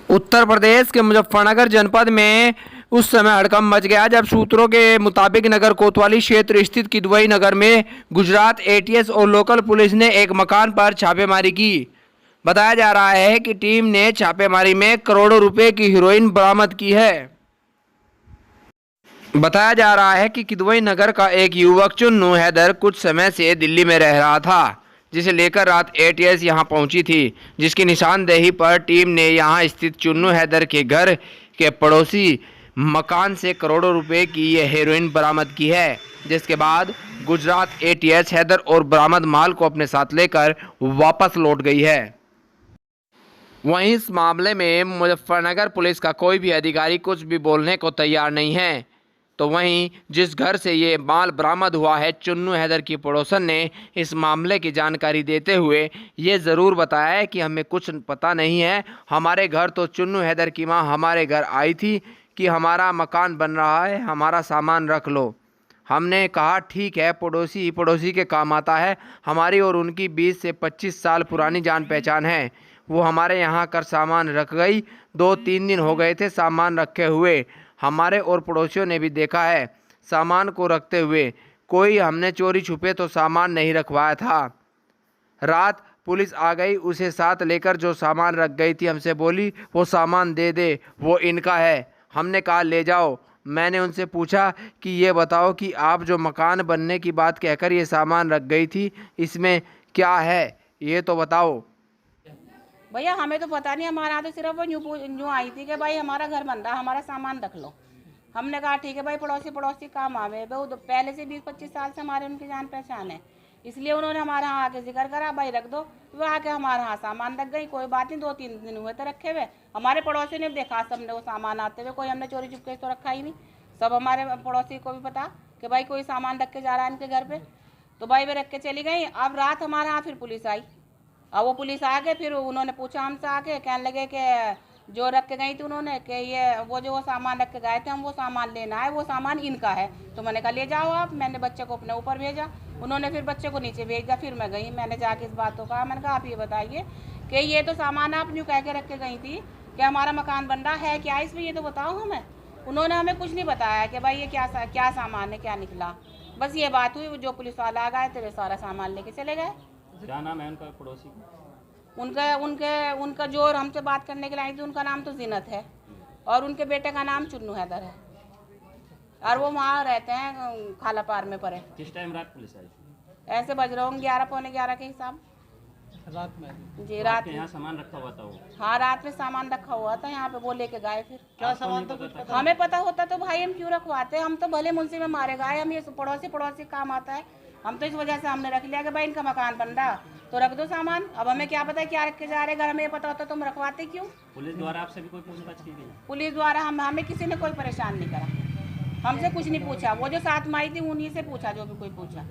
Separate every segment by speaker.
Speaker 1: उत्तर प्रदेश के मुजफ्फरनगर जनपद में उस समय हड़कंप मच गया जब सूत्रों के मुताबिक नगर कोतवाली क्षेत्र स्थित किदवई नगर में गुजरात एटीएस और लोकल पुलिस ने एक मकान पर छापेमारी की। बताया जा रहा है कि टीम ने छापेमारी में करोड़ों रुपए की हेरोइन बरामद की है। बताया जा रहा है कि किदवई नगर का एक युवक चुन्नू हैदर कुछ समय से दिल्ली में रह रहा था, जिसे लेकर रात एटीएस यहां पहुंची थी, जिसकी निशानदेही पर टीम ने यहां स्थित चुन्नू हैदर के घर के पड़ोसी मकान से करोड़ों रुपए की ये हेरोइन बरामद की है। जिसके बाद गुजरात एटीएस हैदर और बरामद माल को अपने साथ लेकर वापस लौट गई है। वहीं इस मामले में मुजफ्फरनगर पुलिस का कोई भी अधिकारी कुछ भी बोलने को तैयार नहीं है। तो वहीं जिस घर से ये माल बरामद हुआ है, चुन्नू हैदर की पड़ोसन ने इस मामले की जानकारी देते हुए ये ज़रूर बताया है कि हमें कुछ पता नहीं है। हमारे घर तो चुन्नू हैदर की मां हमारे घर आई थी कि हमारा मकान बन रहा है, हमारा सामान रख लो। हमने कहा ठीक है, पड़ोसी ही पड़ोसी के काम आता है। हमारी और उनकी 20 से 25 साल पुरानी जान पहचान है। वो हमारे यहाँ कर सामान रख गई। 2-3 दिन हो गए थे सामान रखे हुए। हमारे और पड़ोसियों ने भी देखा है सामान को रखते हुए। कोई हमने चोरी छुपे तो सामान नहीं रखवाया था। रात पुलिस आ गई, उसे साथ लेकर जो सामान रख गई थी हमसे बोली वो सामान दे दे, वो इनका है। हमने कहा ले जाओ। मैंने उनसे पूछा कि ये बताओ कि आप जो मकान बनने की बात कहकर ये सामान रख गई थी, इसमें क्या है ये तो बताओ।
Speaker 2: भैया हमें तो पता नहीं, हमारे यहाँ तो सिर्फ वो यूँ आई थी कि भाई हमारा घर बन रहा, हमारा सामान रख लो। हमने कहा ठीक है भाई, पड़ोसी पड़ोसी काम आवे। वो तो पहले से 20-25 साल से हमारे उनकी जान पहचान है, इसलिए उन्होंने हमारे यहाँ आके जिक्र करा भाई रख दो। वो आके हमारे यहाँ सामान रख गई। कोई बात नहीं, 2-3 दिन हुए थे रखे हुए। हमारे पड़ोसी ने देखा सबने वो सामान आते हुए। कोई हमने चोरी चुपके तो रखा ही नहीं। सब हमारे पड़ोसी को भी पता कि भाई कोई सामान रख के जा रहा है इनके घर पे। तो भाई वे रख के चली गई। अब रात हमारे यहाँ फिर पुलिस आई। अब वो पुलिस आ गए, फिर उन्होंने पूछा हमसे आके, कहने लगे कि जो रख के गई थी उन्होंने कि ये वो जो वो सामान रख के गए थे हम वो सामान लेना है, वो सामान इनका है। तो मैंने कहा ले जाओ आप। मैंने बच्चे को अपने ऊपर भेजा, उन्होंने फिर बच्चे को नीचे भेज दिया। फिर मैं गई, मैंने जाके इस बात को कहा। मैंने कहा आप ये बताइए कि ये तो सामान आप यूँ कह के रख के गई थी कि हमारा मकान बन रहा है क्या इसमें, ये तो बताओ हमें। उन्होंने हमें कुछ नहीं बताया कि भाई ये क्या सामान है, क्या निकला। बस ये बात हुई। जो पुलिस वाला आ गए थे वे सारा सामान लेके चले गए।
Speaker 3: क्या नाम है उनका पड़ोसी?
Speaker 2: उनका जो हमसे बात करने के लिए आई थी उनका नाम तो जीनत है और उनके बेटे का नाम चुन्नू हैदर है और वो वहाँ रहते हैं खाला पार में पड़े।
Speaker 3: किस टाइम रात पुलिस आई?
Speaker 2: ऐसे बज रहे होंगे 11-11 के हिसाब
Speaker 3: रात में?
Speaker 2: जी रात में
Speaker 3: यहाँ सामान रखा हुआ था वो?
Speaker 2: हाँ रात में सामान रखा हुआ था यहाँ पे, वो लेके गए। फिर
Speaker 3: क्या सामान था? कुछ
Speaker 2: हमें पता होता तो भाई हम क्यों रखवाते। हम तो भले मुंशी में मारे गए, हम ये पड़ोसी काम आता है। हम तो इस वजह से हमने रख लिया कि भाई इनका मकान बन रहा तो रख दो सामान। अब हमें क्या पता है क्या रख के जा रहे, अगर हमें पता होता तो हम रखवाते क्यों।
Speaker 3: पुलिस द्वारा आपसे भी कोई पूछताछ की गई?
Speaker 2: पुलिस द्वारा हमें किसी ने कोई परेशान नहीं करा, हमसे कुछ नहीं पूछा। वो जो साथ में आई थी उन्हीं से पूछा, जो भी कोई पूछा।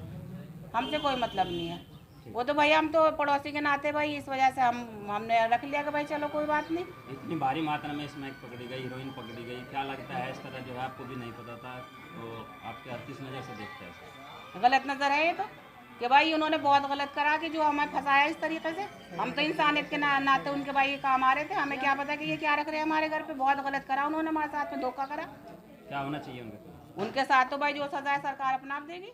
Speaker 2: हमसे कोई मतलब नहीं है। वो तो भैया हम तो पड़ोसी के नाते भाई इस वजह से हमने रख लिया कि भाई चलो कोई बात नहीं।
Speaker 3: इतनी भारी मात्रा में स्मैक पकड़ी गई, हीरोइन पकड़ी गई, क्या लगता है इस तरह जो है आपको भी नहीं पता था तो आपके किस नज़र से देखते हैं?
Speaker 2: गलत नज़र है ये तो कि भाई उन्होंने बहुत गलत करा कि जो हमें फंसाया इस तरीके से। हम तो इंसानियत के नाते उनके भाई काम आ रहे थे, हमें क्या पता कि ये क्या रख रहे हैं हमारे घर पे। बहुत गलत करा उन्होंने, हमारे साथ में धोखा करा।
Speaker 3: क्या होना चाहिए उनके?
Speaker 2: उनके साथ तो भाई जो सजा है सरकार अपना देगी।